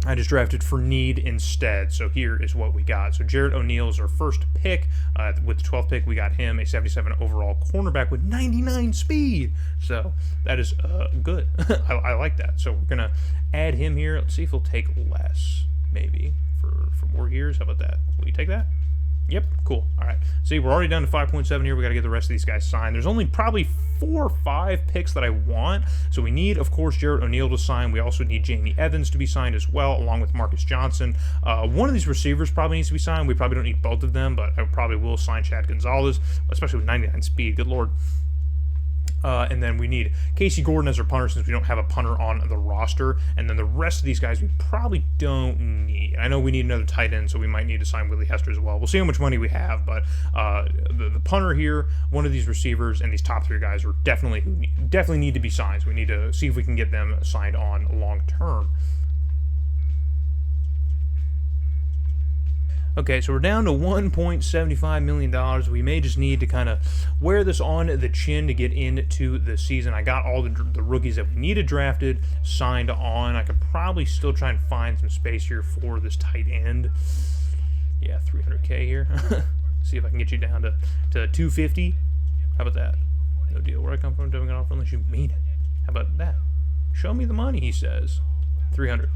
I just drafted for need instead. So here is what we got. So Jared O'Neal is our first pick. With the 12th pick, we got him, a 77 overall cornerback with 99 speed. So that is good. I like that. So we're going to add him here. Let's see if he'll take less, maybe, for more years. How about that? Will you take that? Yep, cool. All right. See, we're already down to 5.7 here. We got to get the rest of these guys signed. There's only probably 4 or 5 picks that I want. So we need, of course, Jared O'Neal to sign. We also need Jamie Evans to be signed as well, along with Marcus Johnson. One of these receivers probably needs to be signed. We probably don't need both of them, but I probably will sign Chad Gonzalez, especially with 99 speed. Good Lord. And then we need Casey Gordon as our punter since we don't have a punter on the roster. And then the rest of these guys we probably don't need. I know we need another tight end, so we might need to sign Willie Hester as well. We'll see how much money we have, but the punter here, one of these receivers, and these top 3 guys are definitely need to be signed. So we need to see if we can get them signed on long term. Okay, so we're down to $1.75 million. We may just need to kind of wear this on the chin to get into the season. I got all the rookies that we needed drafted, signed on. I could probably still try and find some space here for this tight end. Yeah, $300K here. See if I can get you down to 250. How about that? No deal. Where I come from, doing it off unless you mean it. How about that? Show me the money, he says. 300.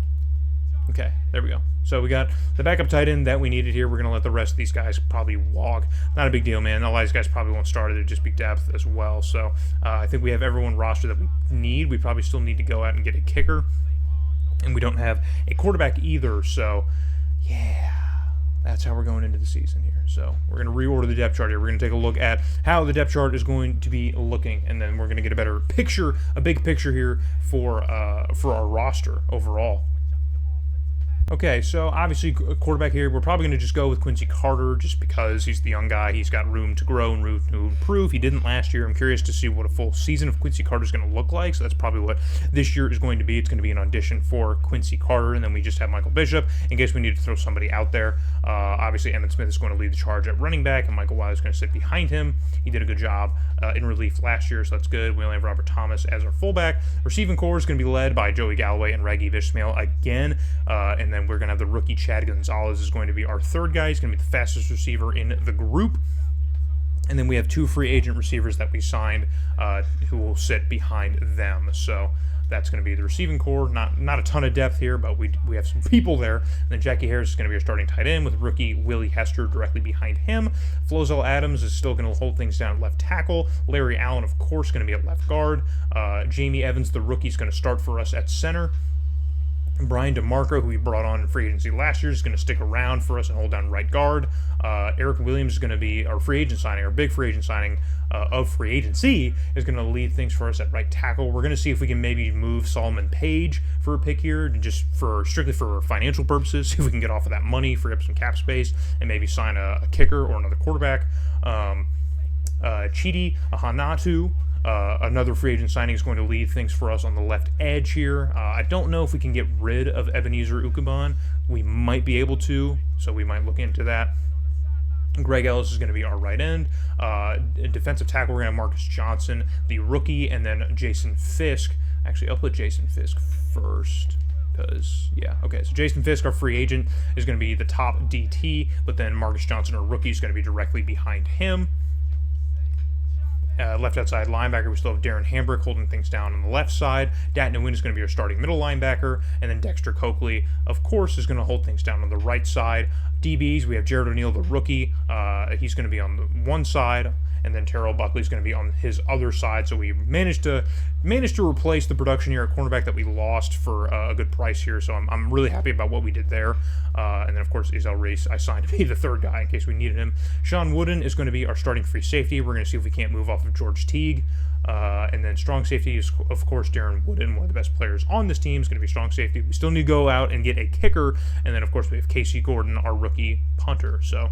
Okay, there we go. So we got the backup tight end that we needed here. We're going to let the rest of these guys probably walk. Not a big deal, man. A lot of these guys probably won't start. It'll just be depth as well. So I think we have everyone rostered that we need. We probably still need to go out and get a kicker. And we don't have a quarterback either. So, yeah, that's how we're going into the season here. So we're going to reorder the depth chart here. We're going to take a look at how the depth chart is going to be looking. And then we're going to get a better picture, a big picture here for our roster overall. Okay, so obviously quarterback here, we're probably going to just go with Quincy Carter just because he's the young guy. He's got room to grow and room to improve. He didn't last year. I'm curious to see what a full season of Quincy Carter is going to look like, so that's probably what this year is going to be. It's going to be an audition for Quincy Carter, and then we just have Michael Bishop in case we need to throw somebody out there. Obviously, Emmitt Smith is going to lead the charge at running back, and Michael Wiley is going to sit behind him. He did a good job in relief last year, so that's good. We only have Robert Thomas as our fullback. Receiving core is going to be led by Joey Galloway and Reggie Ishmael again, and then we're going to have the rookie Chad Gonzalez is going to be our third guy. He's going to be the fastest receiver in the group. And then we have 2 free agent receivers that we signed who will sit behind them. So that's going to be the receiving core. Not a ton of depth here, but we have some people there. And then Jackie Harris is going to be our starting tight end with rookie Willie Hester directly behind him. Flozell Adams is still going to hold things down at left tackle. Larry Allen, of course, going to be at left guard. Jamie Evans, the rookie, is going to start for us at center. Brian DeMarco, who we brought on in free agency last year, is going to stick around for us and hold down right guard. Eric Williams is going to be our free agent signing, our big free agent signing of free agency, is going to lead things for us at right tackle. We're going to see if we can maybe move Solomon Page for a pick here, just strictly for financial purposes, see if we can get off of that money, free up some cap space, and maybe sign a kicker or another quarterback. Chidi Ahanatu, another free agent signing, is going to lead things for us on the left edge here. I don't know if we can get rid of Ebenezer Ukuban. We might be able to, so we might look into that. Greg Ellis is going to be our right end. Defensive tackle, we're going to have Marcus Johnson, the rookie, and then Jason Fisk. Actually, I'll put Jason Fisk first because, yeah, okay. So Jason Fisk, our free agent, is going to be the top DT, but then Marcus Johnson, our rookie, is going to be directly behind him. Left outside linebacker, we still have Darren Hambrick holding things down on the left side. Dat Nguyen is going to be our starting middle linebacker. And then Dexter Coakley, of course, is going to hold things down on the right side. DBs, we have Jared O'Neal, the rookie. He's going to be on the one side. and then Terrell Buckley's going to be on his other side. So we managed to replace the production here at cornerback that we lost for a good price here. So I'm really happy about what we did there. And then, of course, Isel Reese I signed to be the third guy in case we needed him. Sean Wooden is going to be our starting free safety. We're going to see if we can't move off of George Teague. And then strong safety is, of course, Darren Wooden, one of the best players on this team, is going to be strong safety. We still need to go out and get a kicker. And then, of course, we have Casey Gordon, our rookie punter. So,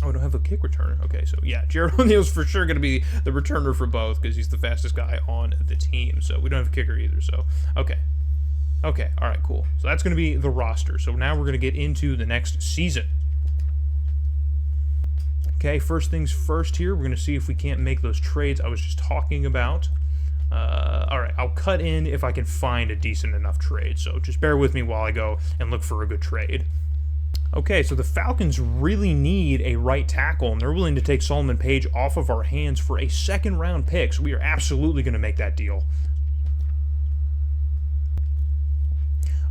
oh, we don't have a kick returner. Okay, so yeah, Jared O'Neill's for sure going to be the returner for both because he's the fastest guy on the team. So we don't have a kicker either. So, okay. Okay, all right, cool. So that's going to be the roster. So now we're going to get into the next season. Okay, first things first here, we're going to see if we can't make those trades I was just talking about. All right, I'll cut in if I can find a decent enough trade. So just bear with me while I go and look for a good trade. Okay, so the Falcons really need a right tackle, and they're willing to take Solomon Page off of our hands for a second-round pick. So we are absolutely going to make that deal.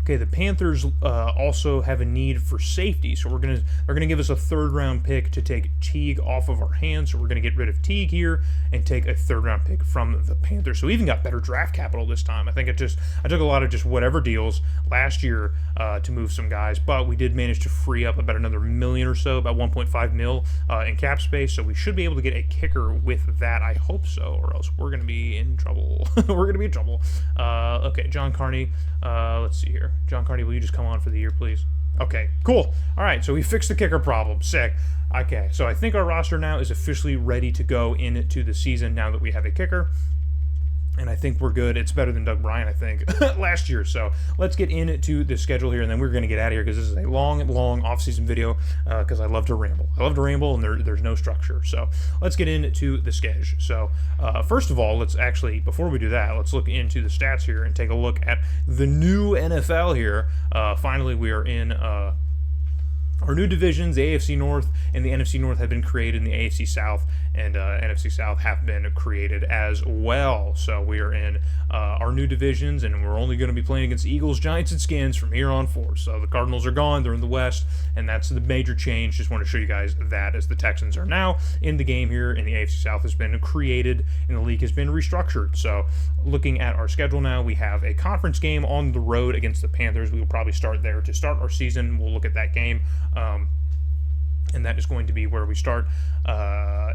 Okay, the Panthers also have a need for safety, so they're gonna give us a third-round pick to take Teague off of our hands. So we're gonna get rid of Teague here and take a third-round pick from the Panthers. So we even got better draft capital this time. I think I took a lot of just whatever deals last year to move some guys, but we did manage to free up about another million or so, about 1.5 mil in cap space. So we should be able to get a kicker with that. I hope so, or else we're gonna be in trouble. We're gonna be in trouble. Okay, John Carney. Let's see here. John Carney, will you just come on for the year, please? Okay, cool. All right, so we fixed the kicker problem. Sick. Okay, so I think our roster now is officially ready to go into the season now that we have a kicker. And I think we're good. It's better than Doug Bryan, I think, last year. So let's get into the schedule here, and then we're going to get out of here because this is a long, long off-season video because I love to ramble. I love to ramble, and there's no structure. So let's get into the schedule. So first of all, let's actually, before we do that, let's look into the stats here and take a look at the new NFL here. Finally, we are in... our new divisions, the AFC North and the NFC North, have been created, and the AFC South and NFC South have been created as well. So we are in our new divisions, and we're only going to be playing against Eagles, Giants, and Skins from here on forth. So the Cardinals are gone. They're in the West, and that's the major change. Just want to show you guys that, as the Texans are now in the game here, and the AFC South has been created, and the league has been restructured. So looking at our schedule now, we have a conference game on the road against the Panthers. We will probably start there to start our season. We'll look at that game. And that is going to be where we start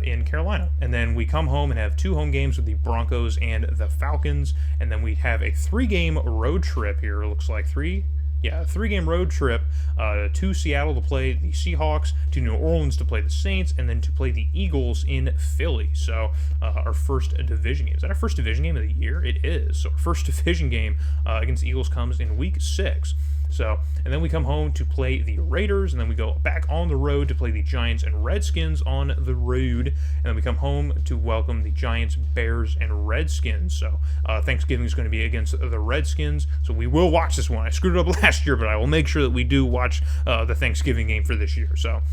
in Carolina. And then we come home and have 2 home games with the Broncos and the Falcons. And then we have a 3-game road trip here. It looks like 3-game road trip to Seattle to play the Seahawks, to New Orleans to play the Saints, and then to play the Eagles in Philly. So our first division game. Is that our first division game of the year? It is. So our first division game against the Eagles comes in Week 6. So, and then we come home to play the Raiders, and then we go back on the road to play the Giants and Redskins on the road, and then we come home to welcome the Giants, Bears, and Redskins. So, Thanksgiving is going to be against the Redskins, so we will watch this one. I screwed it up last year, but I will make sure that we do watch the Thanksgiving game for this year. So,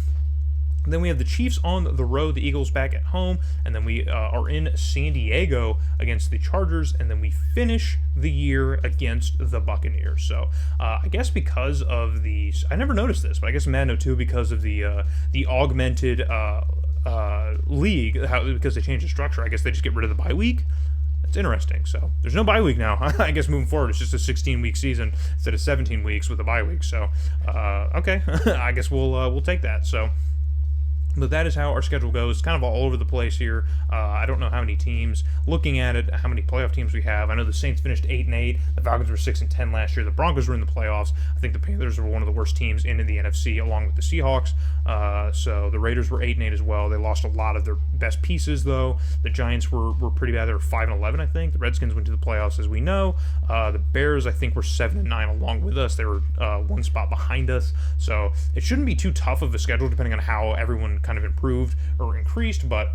then we have the Chiefs on the road, the Eagles back at home, and then we are in San Diego against the Chargers, and then we finish the year against the Buccaneers. So I guess because of the, I never noticed this, but I guess Madden 02, because of the augmented league, because they changed the structure, I guess they just get rid of the bye week. It's interesting. So there's no bye week now. I guess moving forward, it's just a 16-week season instead of 17 weeks with a bye week. So okay, I guess we'll take that. So. But that is how our schedule goes. It's kind of all over the place here. I don't know how many teams. Looking at it, how many playoff teams we have. I know the Saints finished 8-8. The Falcons were 6-10 last year. The Broncos were in the playoffs. I think the Panthers were one of the worst teams in the NFC, along with the Seahawks. So the Raiders were 8-8 as well. They lost a lot of their best pieces, though. The Giants were pretty bad. They were 5-11, I think. The Redskins went to the playoffs, as we know. The Bears, I think, were 7-9 along with us. They were one spot behind us. So it shouldn't be too tough of a schedule, depending on how everyone kind of improved or increased, but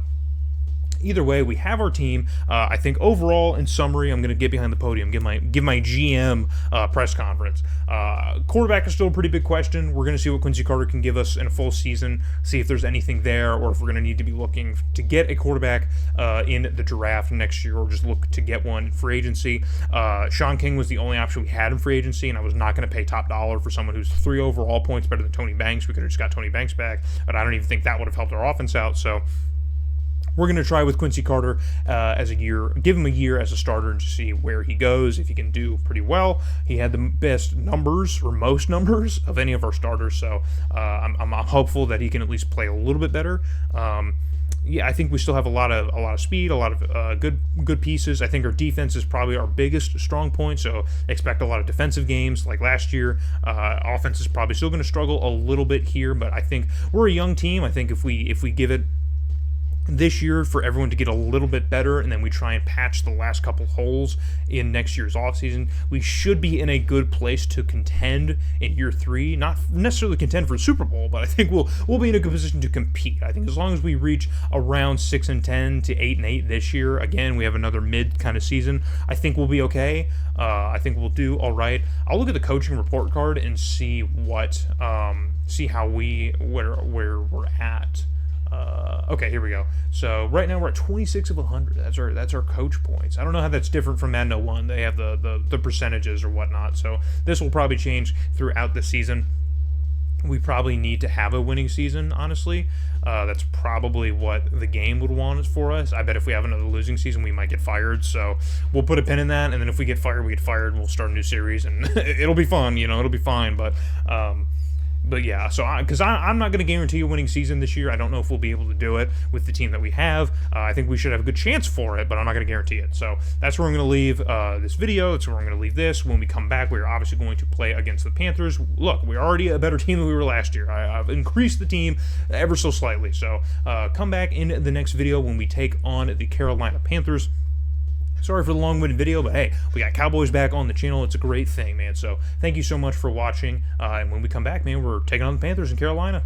either way, we have our team. I think overall, in summary, I'm going to get behind the podium, give my GM press conference. Quarterback is still a pretty big question. We're going to see what Quincy Carter can give us in a full season, see if there's anything there, or if we're going to need to be looking to get a quarterback in the draft next year, or just look to get one in free agency. Sean King was the only option we had in free agency, and I was not going to pay top dollar for someone who's 3 overall points better than Tony Banks. We could have just got Tony Banks back, but I don't even think that would have helped our offense out. So We're going to try with Quincy Carter as a year, give him a year as a starter and just see where he goes. If he can do pretty well, he had the best numbers or most numbers of any of our starters, so I'm hopeful that he can at least play a little bit better. Yeah, I think we still have a lot of speed, a lot of good pieces. I think our defense is probably our biggest strong point, so expect a lot of defensive games like last year. Offense is probably still going to struggle a little bit here, but I think we're a young team. I think if we give it this year for everyone to get a little bit better, and then we try and patch the last couple holes in next year's offseason, we should be in a good place to contend in year 3. Not necessarily contend for a Super Bowl, but I think we'll be in a good position to compete. I think as long as we reach around 6-10 to 8-8 this year, again, we have another mid kind of season, I think we'll be okay. I think we'll do all right. I'll look at the coaching report card and see what see how where we're at. Okay, here we go. So right now we're at 26 of 100. That's our coach points. I don't know how that's different from Madden 01. They have the percentages or whatnot. So this will probably change throughout the season. We probably need to have a winning season, honestly. That's probably what the game would want for us. I bet if we have another losing season, we might get fired. So we'll put a pin in that, and then if we get fired, we get fired, and we'll start a new series, and it'll be fun. It'll be fine. But yeah, so because I'm not going to guarantee a winning season this year. I don't know if we'll be able to do it with the team that we have. I think we should have a good chance for it, but I'm not going to guarantee it. So that's where I'm going to leave this video. That's where I'm going to leave this. When we come back, we're obviously going to play against the Panthers. Look, we're already a better team than we were last year. I've increased the team ever so slightly. So come back in the next video when we take on the Carolina Panthers. Sorry for the long-winded video, but hey, we got Cowboys back on the channel. It's a great thing, man. So thank you so much for watching. And when we come back, man, we're taking on the Panthers in Carolina.